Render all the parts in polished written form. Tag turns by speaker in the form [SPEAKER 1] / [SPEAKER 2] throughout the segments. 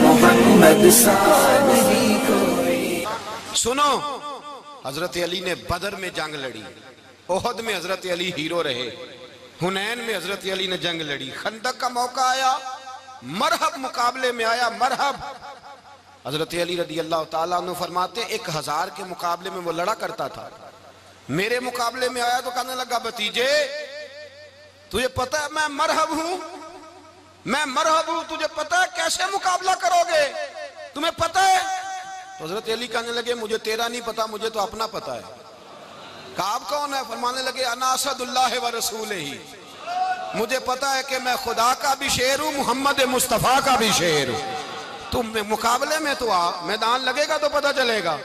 [SPEAKER 1] محمد سا نہیں کوئی.
[SPEAKER 2] سنو، حضرت علی نے بدر میں جنگ لڑی، احد میں حضرت علی ہیرو رہے، حنین میں حضرت علی نے جنگ لڑی، خندق کا موقع آیا، مرحب مقابلے میں آیا، مرحب. حضرت علی رضی اللہ تعالیٰ عنہ فرماتے 1000 کے مقابلے میں وہ لڑا کرتا تھا، میرے مقابلے میں آیا تو کہنے لگا بھتیجے تجھے پتہ ہے میں مرحب ہوں، میں مرحب ہوں، تجھے پتہ ہے کیسے مقابلہ کرو گے، تمہیں پتہ ہے؟ تو حضرت علی کہنے لگے مجھے تیرا نہیں پتا، مجھے تو اپنا پتا ہے. کہا آپ کون ہے؟ فرمانے لگے انا اسد اللہ و رسولہ ہی، مجھے پتا ہے کہ میں خدا کا بھی شیر ہوں، محمد مصطفیٰ کا بھی شیر ہوں. تم مقابلے میں تو آ، میدان لگے گا تو پتا چلے گا.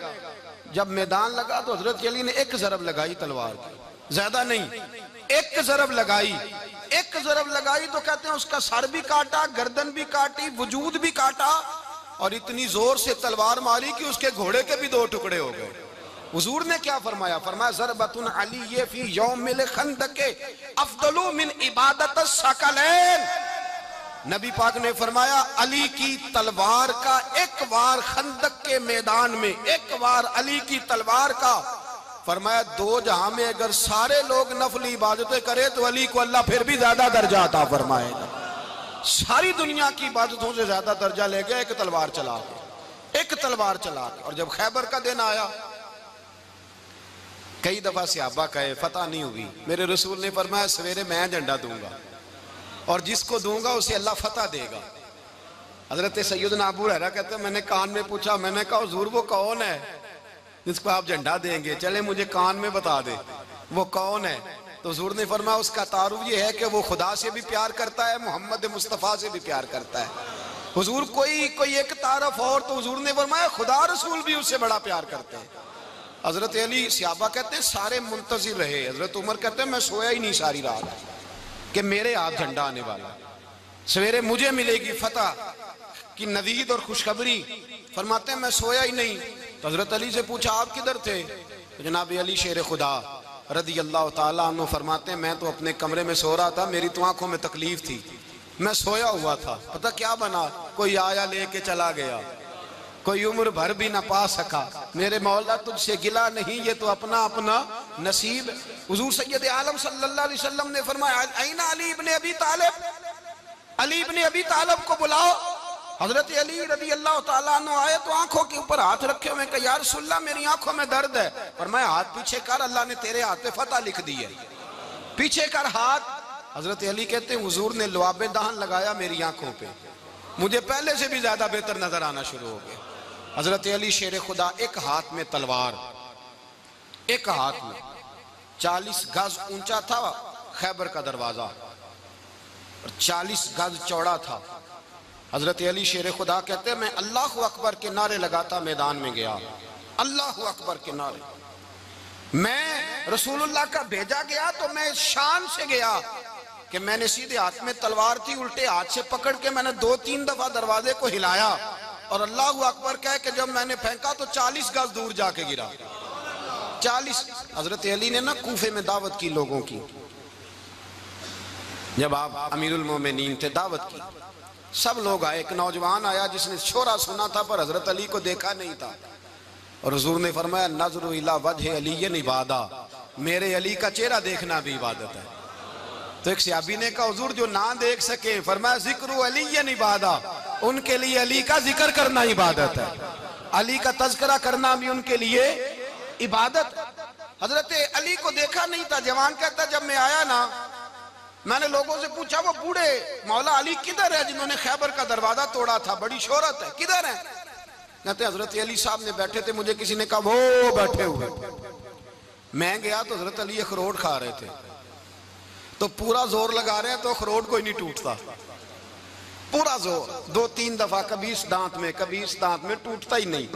[SPEAKER 2] جب میدان لگا تو حضرت علی نے ایک ضرب لگائی تلوار کی، زیادہ نہیں، ایک ضرب لگائی. ایک ضرب لگائی تو کہتے ہیں اس کا سر بھی کاٹا، گردن بھی کاٹی، وجود بھی کاٹا، اور اتنی زور سے تلوار ماری کہ اس کے گھوڑے کے بھی 2 ٹکڑے ہو گئے. حضور نے کیا فرمایا؟ فرمایا ضربۃ علی فی یوم الخندق افضل من عبادت الثقلین. نبی پاک نے فرمایا علی کی تلوار کا ایک وار خندق کے میدان میں، ایک وار علی کی تلوار کا، فرمایا 2 جہاں میں اگر سارے لوگ نفل عبادتیں کرے تو علی کو اللہ پھر بھی زیادہ درجہ عطا فرمائے گا. ساری دنیا کی عبادتوں سے زیادہ درجہ لے گئے ایک تلوار چلا کے، ایک تلوار چلا کے. اور جب خیبر کا دن آیا، کئی دفعہ صحابہ کہے فتح نہیں ہوئی، میرے رسول نے فرمایا سویرے میں جھنڈا دوں گا اور جس کو دوں گا اسے اللہ فتح دے گا. حضرت سیدنا ابو ہریرہ کہتے ہیں میں نے کان میں پوچھا، میں نے کہا حضور وہ کون ہے جس کو آپ جھنڈا دیں گے؟ چلے مجھے کان میں بتا دے وہ کون ہے. تو حضور نے فرمایا اس کا تعارف یہ ہے کہ وہ خدا سے بھی پیار کرتا ہے، محمد مصطفیٰ سے بھی پیار کرتا ہے. حضور کوئی ایک تعارف اور، تو حضور نے فرمایا خدا رسول بھی اس سے بڑا پیار کرتے ہیں. حضرت علی صحابہ کہتے ہیں سارے منتظر رہے. حضرت عمر کہتے ہیں میں سویا ہی نہیں ساری رات کہ میرے ہاتھ جھنڈا آنے والا، سویرے مجھے ملے گی فتح کی نوید اور خوشخبری. فرماتے ہیں میں سویا ہی نہیں. تو حضرت علی سے پوچھا آپ کدھر تھے؟ جناب علی شیر خدا رضی اللہ تعالیٰ عنہ فرماتے ہیں میں تو اپنے کمرے میں سو رہا تھا، میری تو آنکھوں میں تکلیف تھی، میں سویا ہوا تھا. پتہ کیا بنا؟ کوئی آیا لے کے چلا گیا، کوئی عمر بھر بھی نہ پا سکا. میرے مولا تجھ سے گلا نہیں، یہ تو اپنا اپنا نصیب. حضور سید عالم صلی اللہ علیہ وسلم نے فرمایا این علی ابن ابی طالب، علی ابن ابی طالب کو بلاؤ. حضرت علی رضی اللہ تعالیٰ عنہ آئے تو آنکھوں کے اوپر ہاتھ رکھے ہوئے کہ یا رسول اللہ میری آنکھوں میں درد ہے. فرمایا ہاتھ پیچھے کر، اللہ نے تیرے ہاتھ پہ فتح لکھ دی ہے، پیچھے کر ہاتھ. حضرت علی کہتے ہیں حضور نے لعاب دہن لگایا میری آنکھوں پہ، مجھے پہلے سے بھی زیادہ بہتر نظر آنا شروع ہو گئے. حضرت علی شیر خدا ایک ہاتھ میں تلوار، ایک ہاتھ میں 40 گز اونچا تھا خیبر کا دروازہ اور 40 گز چوڑا تھا. حضرت علی شیر خدا کہتے ہیں میں اللہ اکبر کے نعرے لگاتا میدان میں گیا، اللہ اکبر کے نعرے. میں رسول اللہ کا بھیجا گیا تو میں شان سے گیا کہ میں نے سیدھے ہاتھ میں تلوار تھی، الٹے ہاتھ سے پکڑ کے میں نے 2-3 دفعہ دروازے کو ہلایا اور اللہ اکبر کہہ کہ جب میں نے پھینکا تو 40 گز دور جا کے گرا. 40. حضرت علی نے نا کوفے میں دعوت کی لوگوں کی، جب آپ امیر المومنین تھے دعوت کی، سب لوگ آئے. ایک نوجوان آیا جس نے شورا سنا تھا پر حضرت علی کو دیکھا نہیں تھا، اور حضور نے فرمایا نظر الی وجہ علی عبادہ، میرے علی کا چہرہ دیکھنا بھی عبادت ہے. تو ایک صحابی نے کہا حضور جو نہ دیکھ سکے، فرمایا ذکر علی عبادہ، ان کے لیے علی کا ذکر کرنا عبادت ہے، علی کا تذکرہ کرنا بھی ان کے لیے عبادت. حضرت علی کو دیکھا نہیں تھا. جوان کہتا جب میں آیا نا میں نے لوگوں سے پوچھا وہ بوڑھے مولا علی کدھر ہے جنہوں نے خیبر کا دروازہ توڑا تھا، بڑی شہرت ہے، کدھر ہیں؟ کہتے حضرت علی صاحب نے بیٹھے تھے، مجھے کسی نے کہا وہ بیٹھے ہوئے. میں گیا تو حضرت علی اخروٹ کھا رہے تھے، تو پورا زور لگا رہے ہیں تو اخروٹ کوئی نہیں ٹوٹتا، پورا زور 2-3 دفعہ، کبھی اس دانت میں کبھی اس دانت میں، ٹوٹتا ہی نہیں.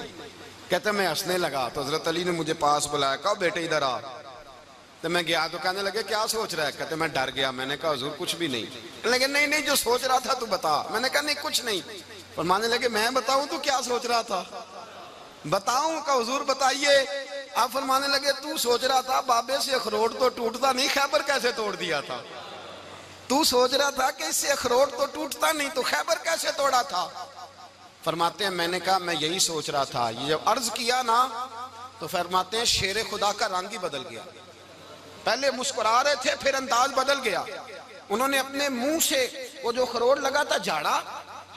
[SPEAKER 2] کہتے میں ہنسنے لگا تو حضرت علی نے مجھے پاس بلایا، کہا بیٹے ادھر آ. تو میں گیا تو کہنے لگے کیا سوچ رہا ہے؟ کہتے میں ڈر گیا. میں نے کہا حضور کچھ بھی نہیں. لیکن نہیں جو سوچ رہا تھا تو بتا. میں نے کہا نہیں کچھ نہیں. فرمانے لگے میں بتاؤں تو کیا سوچ رہا تھا؟ بتاؤں؟ کہ حضور بتائیے. آپ فرمانے لگے تو سوچ رہا تھا بابے سے اخروٹ تو ٹوٹتا نہیں، خیبر کیسے توڑ دیا تھا؟ تو سوچ رہا تھا کہ اس سے اخروٹ تو ٹوٹتا نہیں تو خیبر کیسے توڑا تھا؟ فرماتے ہیں میں نے کہا میں یہی سوچ رہا تھا. یہ جب عرض کیا نا تو فرماتے ہیں شیر خدا کا رنگ ہی بدل گیا. پہلے مسکرا رہے تھے پھر انداز بدل گیا. انہوں نے اپنے منہ سے وہ جو خروٹ لگا تھا جھاڑا,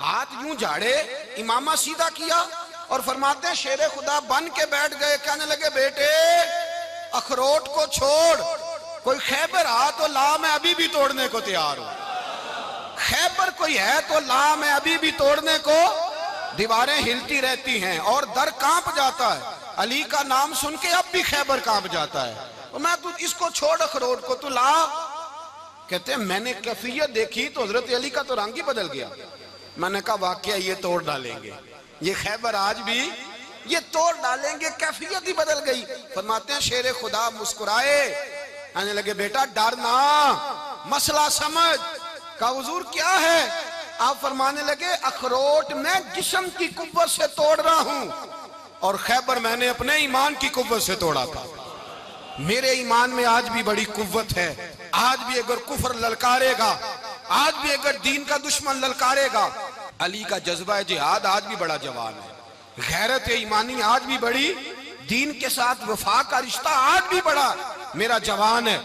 [SPEAKER 2] ہاتھ یوں جھاڑے, امامہ سیدھا کیا اور فرماتے ہیں شیر خدا بن کے بیٹھ گئے. کہنے لگے بیٹے اخروٹ کو چھوڑ, کوئی خیبر آ تو لا, میں ابھی بھی توڑنے کو تیار ہوں. خیبر کوئی ہے تو لا, میں ابھی بھی توڑنے کو. دیواریں ہلتی رہتی ہیں اور در کانپ جاتا ہے. علی کا نام سن کے اب بھی خیبر کانپ جاتا ہے. میں تو اس کو چھوڑ اخروٹ کو, تو لا. کہتے ہیں میں نے کیفیت دیکھی تو حضرت علی کا تو رنگ ہی بدل گیا. میں نے کہا واقعہ یہ توڑ ڈالیں گے, یہ خیبر آج بھی یہ توڑ ڈالیں گے, کیفیت ہی بدل گئی. فرماتے ہیں شیر خدا مسکرائے, کہنے لگے بیٹا ڈرنا, مسئلہ سمجھ. کہا حضور کیا ہے؟ آپ فرمانے لگے اخروٹ میں جسم کی قوت سے توڑ رہا ہوں اور خیبر میں نے اپنے ایمان کی قوت سے توڑا تھا. میرے ایمان میں آج بھی بڑی قوت ہے. آج بھی اگر کفر للکارے گا, آج بھی اگر دین کا دشمن للکارے گا, علی کا جذبہ جہاد آج بھی بڑا جوان ہے. غیرت ایمانی آج بھی بڑی, دین کے ساتھ وفا کا رشتہ آج بھی بڑا میرا جوان ہے.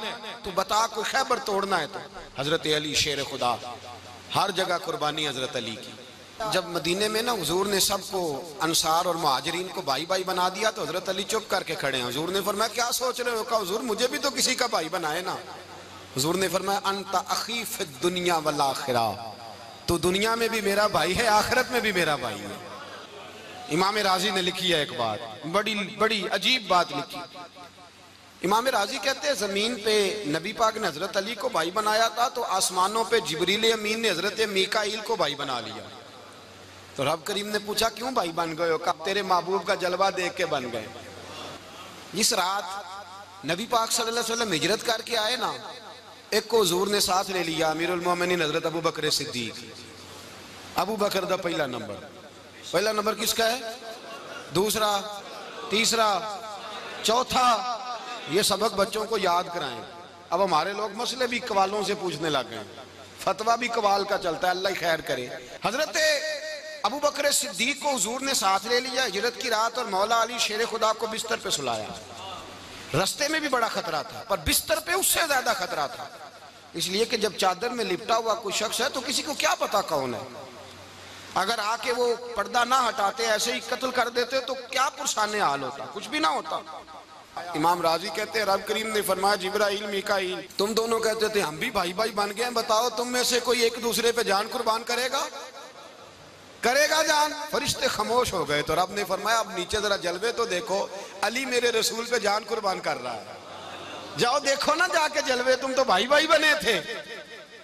[SPEAKER 2] تو بتا کوئی خیبر توڑنا ہے تو حضرت علی شیر خدا, ہر جگہ قربانی حضرت علی کی. جب مدینے میں نا حضور نے سب کو انصار اور مہاجرین کو بھائی بھائی بنا دیا تو حضرت علی چپ کر کے کھڑے ہیں. حضور نے فرمایا کیا سوچ رہے ہو؟ کہا حضور مجھے بھی تو کسی کا بھائی بنائے نا. حضور نے فرمایا انت اخی فی الدنیا والآخرہ, تو دنیا میں بھی میرا بھائی ہے, آخرت میں بھی میرا بھائی ہے. امام راضی نے لکھی ہے ایک بات, بڑی عجیب بات لکھی. امام راضی کہتے ہیں زمین پہ نبی پاک نے حضرت علی کو بھائی بنایا تھا تو آسمانوں پہ جبریل امین نے حضرت میکائیل کو بھائی بنا لیا. تو رب کریم نے پوچھا کیوں بھائی بن گئے ہو؟ کہا تیرے محبوب کا جلوہ دیکھ کے بن گئے. اس رات نبی پاک صلی اللہ علیہ وسلم ہجرت کر کے آئے نا, ایک کو حضور نے ساتھ لے لیا, امیر المومنین حضرت ابو بکر صدیق. ابو بکر دا پہلا نمبر کس کا ہے؟ دوسرا, تیسرا, چوتھا. یہ سبق بچوں کو یاد کرائیں. اب ہمارے لوگ مسئلے بھی قوالوں سے پوچھنے لگ گئے, فتویٰ بھی قوال کا چلتا ہے, اللہ ہی خیر کرے. حضرت ابو بکر صدیق کو حضور نے ساتھ لے لیا ہجرت کی رات, اور مولا علی شیر خدا کو بستر پہ سلایا. رستے میں بھی بڑا خطرہ تھا پر بستر پہ اس سے زیادہ خطرہ تھا, اس لیے کہ جب چادر میں لپٹا ہوا کوئی شخص ہے تو کسی کو کیا پتا کون ہے. اگر آ کے وہ پردہ نہ ہٹاتے ایسے ہی قتل کر دیتے تو کیا پرسان حال ہوتا, کچھ بھی نہ ہوتا. امام راضی کہتے ہیں رب کریم نے فرمایا جبرائیل میکائیل تم دونوں کہتے تھے ہم بھی بھائی بھائی بن گئے ہیں, بتاؤ تم میں سے کوئی ایک دوسرے پہ جان قربان کرے گا جان؟ فرشتے خاموش ہو گئے. تو رب نے فرمایا اب نیچے ذرا جلوے تو دیکھو, علی میرے رسول پہ جان قربان کر رہا ہے, جاؤ دیکھو نا جا کے جلوے, تم تو بھائی بھائی بنے تھے.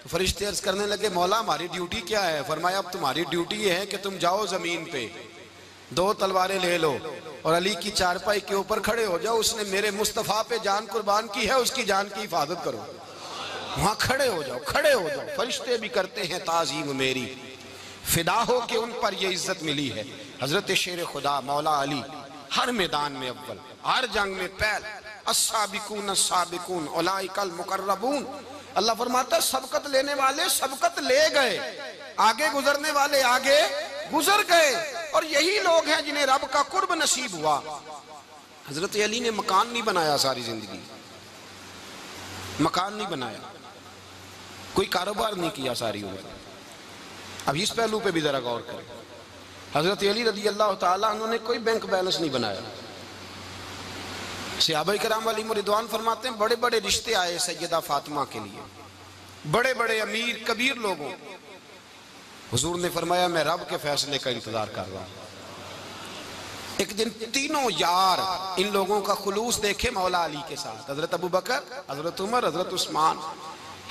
[SPEAKER 2] تو فرشتے عرض کرنے لگے مولا ہماری ڈیوٹی کیا ہے؟ فرمایا اب تمہاری ڈیوٹی یہ ہے کہ تم جاؤ زمین پہ 2 تلواریں لے لو اور علی کی چارپائی کے اوپر کھڑے ہو جاؤ, اس نے میرے مصطفیٰ پہ جان قربان کی ہے, اس کی جان کی حفاظت کرو. وہاں کھڑے ہو جاؤ. فرشتے بھی کرتے ہیں تعظیم میری, فدا ہو کہ ان پر یہ عزت ملی ہے. حضرت شیر خدا مولا علی ہر میدان میں اول, ہر جنگ میں پہل. السابقون السابقون اولئک المقربون. اللہ فرماتا ہے سبقت لینے والے سبقت لے گئے, آگے گزرنے والے آگے گزر گئے, اور یہی لوگ ہیں جنہیں رب کا قرب نصیب ہوا. حضرت علی نے مکان نہیں بنایا, ساری زندگی مکان نہیں بنایا, کوئی کاروبار نہیں کیا ساری عمر. اب اس پہلو پہ بھی ذرا غور کریں. حضرت علی رضی اللہ تعالیٰ انہوں نے کوئی بینک بیلنس نہیں بنایا. صحابہ کرام علیہم رضوان فرماتے ہیں بڑے بڑے رشتے آئے سیدہ فاطمہ کے لیے, بڑے بڑے امیر کبیر لوگوں. حضور نے فرمایا میں رب کے فیصلے کا انتظار کر رہا ہوں. ایک دن تینوں یار ان لوگوں کا خلوص دیکھے مولا علی کے ساتھ, حضرت ابو بکر, حضرت عمر, حضرت عثمان.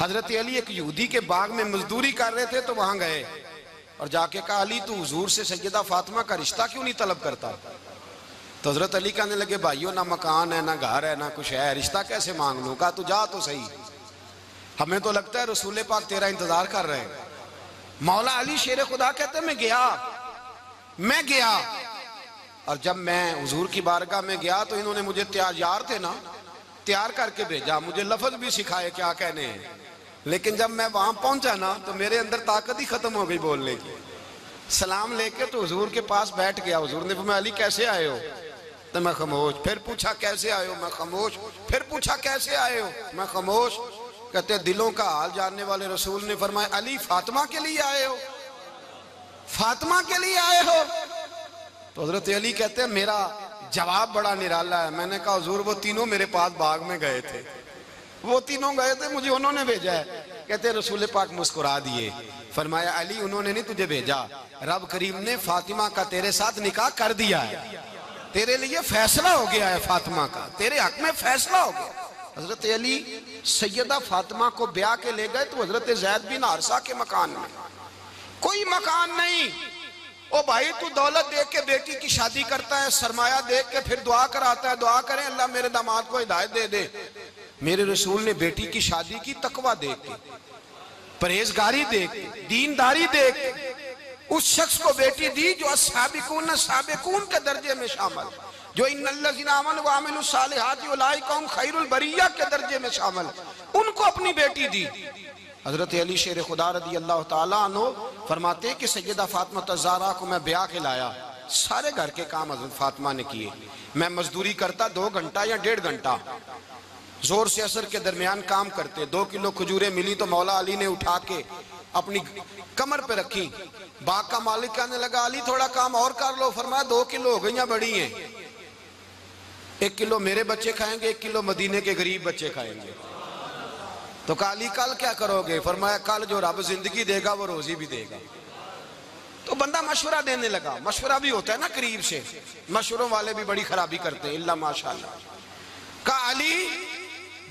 [SPEAKER 2] حضرت علی ایک یہودی کے باغ میں مزدوری کر رہے تھے تو وہاں گئے اور جا کے کہا علی تو حضور سے سیدہ فاطمہ کا رشتہ کیوں نہیں طلب کرتا؟ تو حضرت علی کہنے لگے بھائیو نہ مکان ہے نہ گھر ہے نہ کچھ ہے, رشتہ کیسے مانگ لوں؟ کہا تو جا تو صحیح, ہمیں تو لگتا ہے رسول پاک تیرا انتظار کر رہے ہیں. مولا علی شیر خدا کہتے ہیں میں گیا اور جب میں حضور کی بارگاہ میں گیا تو انہوں نے مجھے یار تھے نا تیار کر کے بھیجا, مجھے لفظ بھی سکھائے کیا کہنے ہیں, لیکن جب میں وہاں پہنچا نا تو میرے اندر طاقت ہی ختم ہو گئی بولنے کی. سلام لے کے تو حضور کے پاس بیٹھ گیا. حضور نے فرمایا علی کیسے آئے ہو؟ تو میں خاموش. پھر پوچھا کیسے آئے ہو؟ میں خاموش. پھر پوچھا کیسے آئے ہو؟ میں خاموش. کہتے دلوں کا حال جاننے والے رسول نے فرمایا علی فاطمہ کے لیے آئے ہو؟ فاطمہ کے لیے آئے ہو؟ تو حضرت علی کہتے ہیں میرا جواب بڑا نرالا ہے. میں نے کہا حضور وہ تینوں میرے پاس باغ میں گئے تھے, وہ تینوں گئے تھے, مجھے انہوں نے بھیجا ہے. کہتے ہیں رسول پاک مسکرا دیے, فرمایا علی انہوں نے نہیں تجھے بھیجا, رب کریم نے فاطمہ کا تیرے ساتھ نکاح کر دیا ہے, تیرے لیے فیصلہ ہو گیا ہے فاطمہ کا, تیرے حق میں فیصلہ ہو گیا. حضرت علی سیدہ فاطمہ کو بیاہ کے لے گئے تو حضرت زید بن حارثہ کے مکان میں, کوئی مکان نہیں. او بھائی تو دولت دیکھ کے بیٹی کی شادی کرتا ہے, سرمایہ دیکھ کے پھر دعا کراتا ہے, دعا کریں اللہ میرے داماد کو ہدایت دے دے. میرے رسول نے بیٹی کی شادی کی تقوی دیکھ کے, پرہیزگاری دیکھ کے, دینداری دیکھ کے اس شخص کو بیٹی دی جو السابقون سابقون کے درجے میں شامل, جو ان الذین آمنوا وعملوا الصالحات اولئک هم خیر البریہ کے درجے میں شامل, ان کو اپنی بیٹی دی. حضرت علی شیر خدا رضی اللہ تعالیٰ عنہ فرماتے ہیں کہ سیدہ فاطمہ الزہرا کو میں بیاہ کے لایا, سارے گھر کے کام حضرت فاطمہ نے کیے. میں مزدوری کرتا 2 گھنٹہ یا 1.5 گھنٹہ, زور سے عصر کے درمیان کام کرتے. 2 کلو کھجوریں ملی تو مولا علی نے اٹھا کے اپنی کمر پہ رکھی. باغ کا مالک کہنے لگا علی تھوڑا کام اور کر لو. فرمایا 2 کلو ہو گئیاں بڑی ہیں, 1 کلو میرے بچے کھائیں گے, 1 کلو مدینے کے غریب بچے کھائیں گے. تو کہا علی کل کیا کرو گے؟ فرمایا کل جو رب زندگی دے گا وہ روزی بھی دے گا. تو بندہ مشورہ دینے لگا, مشورہ بھی ہوتا ہے نا قریب سے, مشوروں والے بھی بڑی خرابی کرتے ہیں اللہ ماشاءاللہ. کہا علی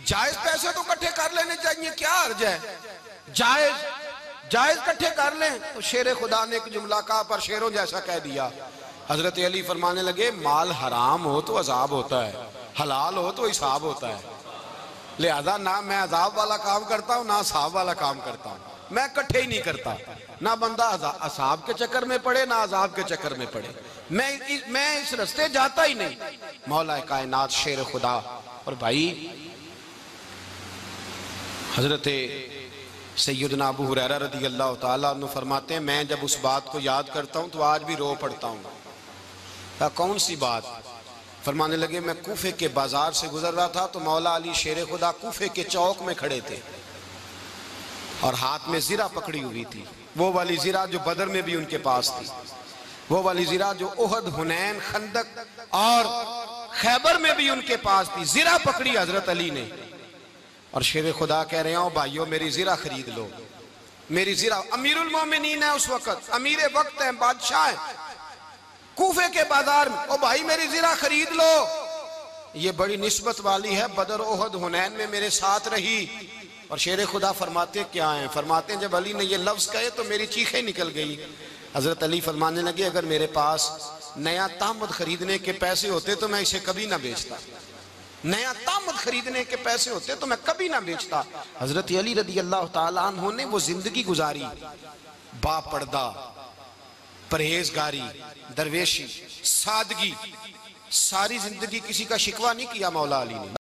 [SPEAKER 2] جائز پیسے تو کٹھے کر لینے چاہیے, کیا عرض ہے, جائز کٹھے کر لیں. تو شیر خدا نے ایک جملہ کہا پر شیروں جیسا کہہ دیا. حضرت علی فرمانے لگے مال حرام ہو تو عذاب ہوتا ہے, حلال ہو تو حساب ہوتا ہے, لہذا نہ میں عذاب والا کام کرتا ہوں نہ حساب والا کام کرتا ہوں, میں کٹھے ہی نہیں کرتا. نہ بندہ حساب کے چکر میں پڑے نہ عذاب کے چکر میں پڑے, میں اس رستے جاتا ہی نہیں. مولا کائنات شیر خدا. اور بھائی حضرت سیدنا ابو ہریرہ رضی اللہ تعالیٰ عنہ فرماتے ہیں میں جب اس بات کو یاد کرتا ہوں تو آج بھی رو پڑتا ہوں. کون سی بات؟ فرمانے لگے میں کوفے کے بازار سے گزر رہا تھا تو مولا علی شیر خدا کوفے کے چوک میں کھڑے تھے اور ہاتھ میں زرہ پکڑی ہوئی تھی, وہ والی زرہ جو بدر میں بھی ان کے پاس تھی, وہ والی زرہ جو احد, حنین, خندق اور خیبر میں بھی ان کے پاس تھی. زرہ پکڑی حضرت علی نے اور شیر خدا کہہ رہے ہیں بھائیو میری زرہ خرید لو, میری زرہ. امیر المومنین ہے اس وقت, امیر وقت ہے, بادشاہ ہے کوفے کے بازار میں, او بھائی میری زرہ خرید لو. یہ بڑی نسبت والی ہے, بدر, احد, حنین میں میرے ساتھ رہی. اور شیر خدا فرماتے کیا ہیں؟ فرماتے ہیں جب علی نے یہ لفظ کہے تو میری چیخیں نکل گئی. حضرت علی فرمانے لگے اگر میرے پاس نیا تامد خریدنے کے پیسے ہوتے تو میں اسے کبھی نہ بیچتا, نیا تامد خریدنے کے پیسے ہوتے تو میں کبھی نہ بیچتا. حضرت علی رضی اللہ تعالیٰ عنہ نے وہ زندگی گزاری, با پردہ, پرہیزگاری, درویشی, سادگی, ساری زندگی کسی کا شکوہ نہیں کیا مولا علی نے.